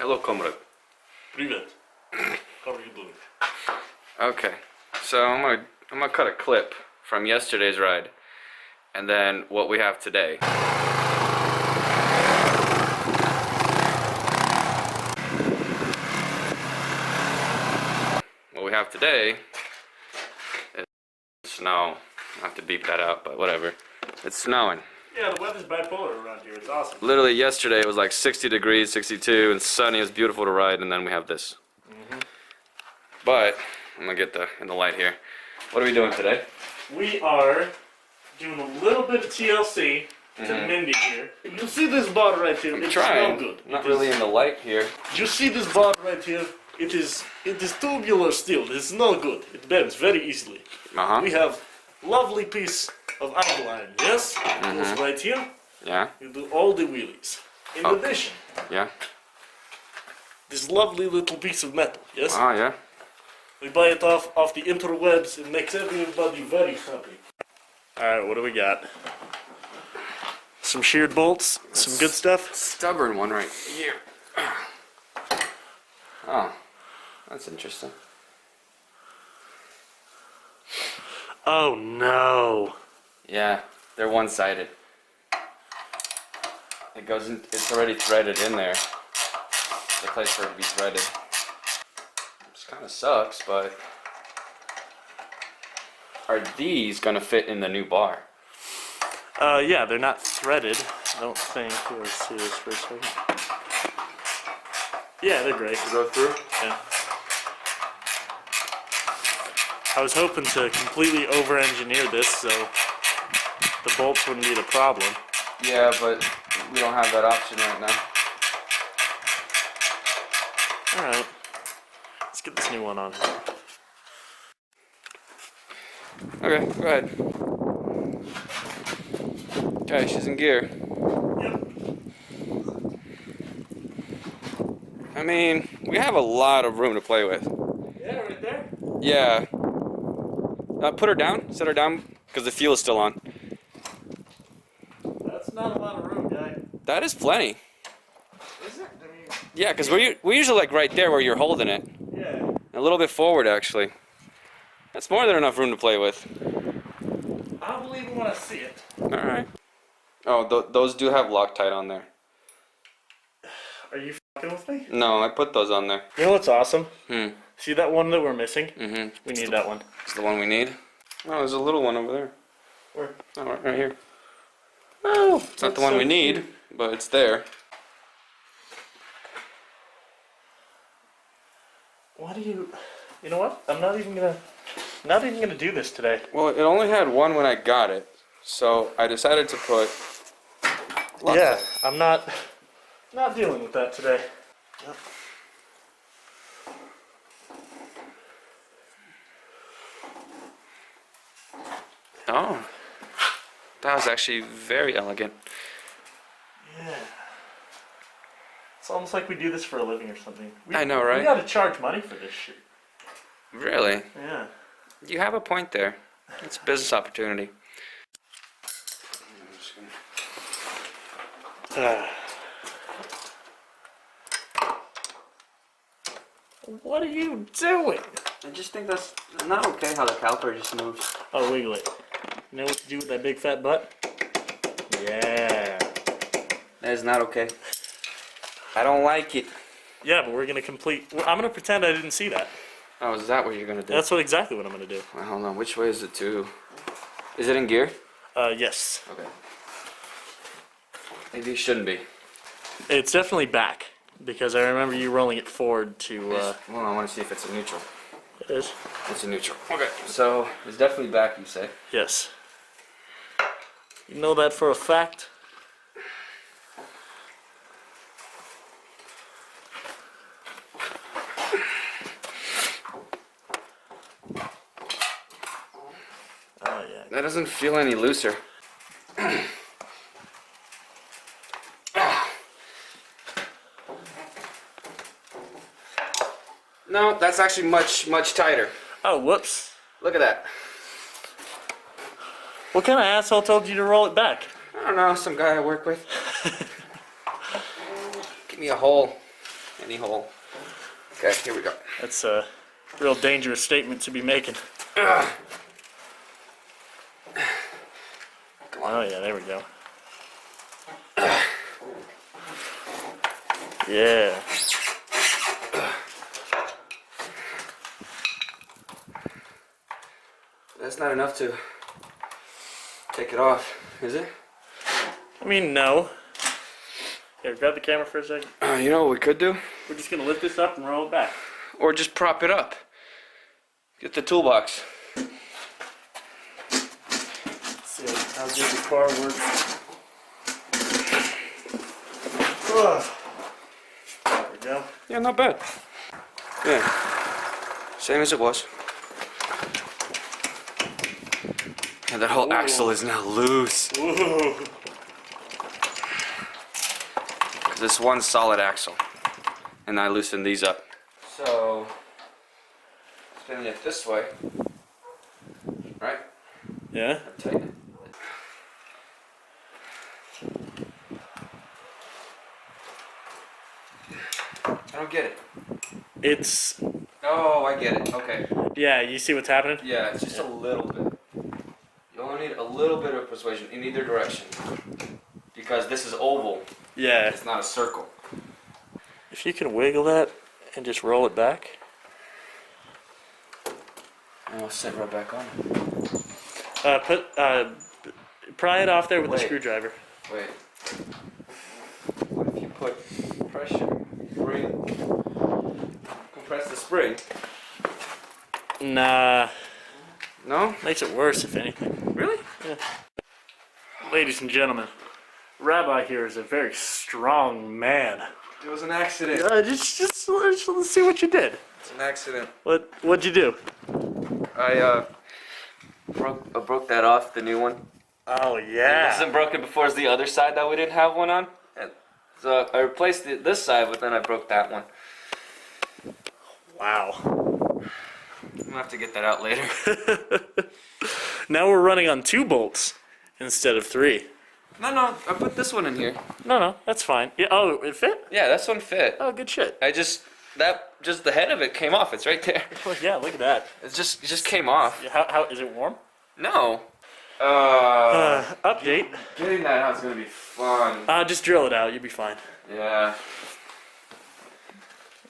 Hello, comrade. Привет. How are you doing? Okay, so I'm gonna cut a clip from yesterday's ride, and then what we have today. What we have today is snow. I have to beep that out, but whatever. It's snowing. Yeah, the weather's bipolar around here. It's awesome. Literally yesterday it was like 60 degrees, 62, and sunny. It was beautiful to ride, and then we have this. But I'm gonna get in the light here. What are we doing today? We are doing a little bit of TLC to Mindy here. You see this bar right here? It's Trying. no good. Not really in the light here. You see this bar right here? It is tubular steel. It's no good. It bends very easily. We have lovely piece of outline. Yes, goes right here. Yeah. You do all the wheelies. In addition, this lovely little piece of metal. Yes. Oh yeah. We buy it off the interwebs. It makes everybody very happy. Alright, what do we got? Some sheared bolts, some good stuff. Stubborn one right here. Oh, that's interesting. Oh no. Yeah, they're one-sided. It goes in, it's already threaded in there. The place for it to be threaded. This kind of sucks, but are these gonna fit in the new bar? Yeah, they're not threaded. I don't think. Let's see this for a second. Yeah, they're great. To go through? Yeah. I was hoping to completely over-engineer this so the bolts wouldn't be the problem. Yeah, but we don't have that option right now. Alright. Let's get this new one on. Okay, go ahead. Okay, she's in gear. Yep. I mean, we have a lot of room to play with. Yeah, right there. Yeah. Put her down. Set her down, because the fuel is still on. That's not a lot of room, guy. That is plenty. Is it? I mean, Yeah, because we're usually like right there where you're holding it. yeah. A little bit forward, actually. That's more than enough room to play with. I'll believe it when I see it. Alright. Oh, those do have Loctite on there. Are you fucking with me? No, I put those on there. You know what's awesome? Hmm. See that one that we're missing? Mm-hmm. We need that one. It's the one we need. Oh, there's a little one over there. Where? Oh, right here. Oh, It's not the one we need, but it's there. What do you... You know what? I'm not even gonna do this today. Well, it only had one when I got it, so I decided to put Loctite. Yeah, I'm not dealing with that today. Yep. Oh, that was actually very elegant. Yeah. It's almost like we do this for a living or something. I know, right? We gotta charge money for this shit. Really? Yeah. You have a point there. It's a business opportunity. What are you doing? I just think that's not okay how the caliper just moves. Oh, wiggle it. You know what to do with that big fat butt? Yeah. That is not okay. I don't like it. Yeah, but we're gonna I'm gonna pretend I didn't see that. Oh, is that what you're gonna do? That's exactly what I'm gonna do. Well, hold on, which way is it to? Is it in gear? Yes. Okay. Maybe it shouldn't be. It's definitely back, because I remember you rolling it forward to, Well, I want to see if it's a neutral. It is? It's a neutral. Okay. So, it's definitely back, you say? Yes. You know that for a fact? Oh, yeah. That doesn't feel any looser. No, that's actually much tighter. Oh, whoops. Look at that. What kind of asshole told you to roll it back? I don't know, some guy I work with. Give me a hole. any hole. Okay, here we go. That's a real dangerous statement to be making. Come on. Oh yeah, there we go. Yeah. That's not enough to take it off, is it? I mean, no. Here, grab the camera for a second. You know what we could do? We're just gonna lift this up and roll it back. Or just prop it up. Get the toolbox. Let's see how good the car works. There we go. Yeah, not bad. Yeah. Same as it was. And that whole axle is now loose. Ooh. This one solid axle. And I loosened these up. So, spinning it this way. Right? Yeah? Tighten it. I don't get it. It's... Oh, I get it. Okay. Yeah, you see what's happening? Yeah, it's just a little bit. You only need a little bit of persuasion in either direction. Because this is oval. Yeah. It's not a circle. If you can wiggle that and just roll it back. And I'll sit right back on. Pry it off there with the Wait. screwdriver. Wait. What if you put pressure, spring, compress the spring? Nah. No? Makes it worse, if anything. Really? Yeah. Ladies and gentlemen, Rabbi here is a very strong man. It was an accident. Just let's see what you did. It's an accident. What'd you do? I broke that off, the new one. Oh It yeah. wasn't broken before it's the other side that we didn't have one on. And so I replaced this side, but then I broke that one. Wow. I'm gonna have to get that out later. Now we're running on 2 bolts instead of 3. No, I put this one in here. No, that's fine. Yeah. Oh, it fit? Yeah, this one fit. Oh, good shit. Just the head of it came off. It's right there. Oh, yeah, look at that. It just came off. Yeah, how is it warm? No. Update. Getting that out's gonna be fun. Just drill it out. You'll be fine. Yeah.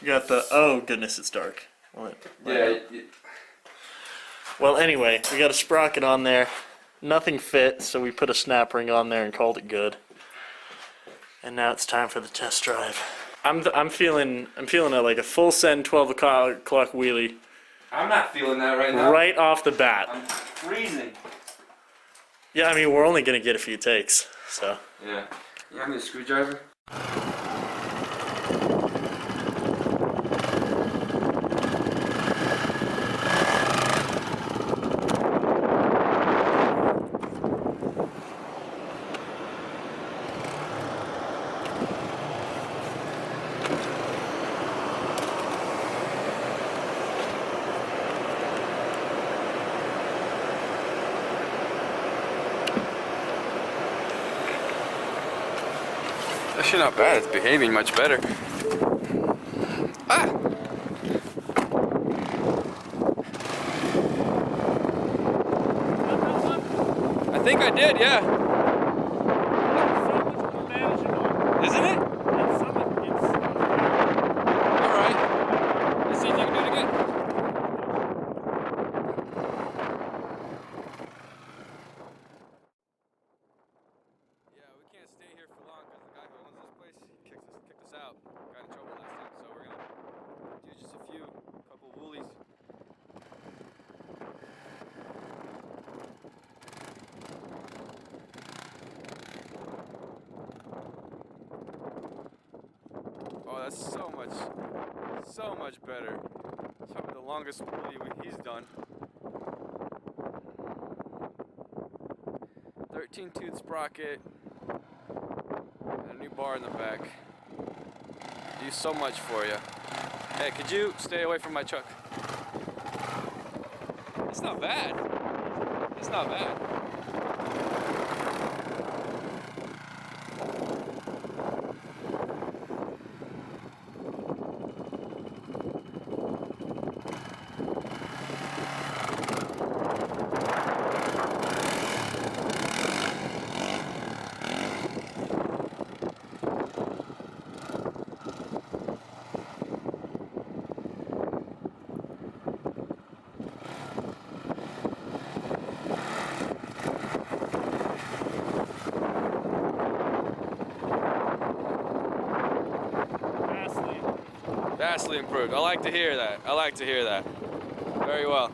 You got the. Oh goodness, it's dark. Yeah. Well, anyway, we got a sprocket on there. Nothing fit, so we put a snap ring on there and called it good. And now it's time for the test drive. I'm feeling like a full send 12 o'clock wheelie. I'm not feeling that right now. Right off the bat. I'm freezing. Yeah, I mean we're only gonna get a few takes, so. Yeah. You have me a screwdriver? Actually not bad, it's behaving much better. Ah! I think I did, yeah. Isn't it? Alright. Let's see if you can do it again. Yeah, we can't stay here for long because the guy who owns this place kicked us out. Got in trouble last time, so we're gonna do just a couple woolies. Oh, that's so much better. It's probably the longest wheelie he's done. 13-tooth sprocket. And a new bar in the back. Do so much for you. Hey, could you stay away from my truck? It's not bad. It's not bad. Vastly improved. I like to hear that. I like to hear that. Very well.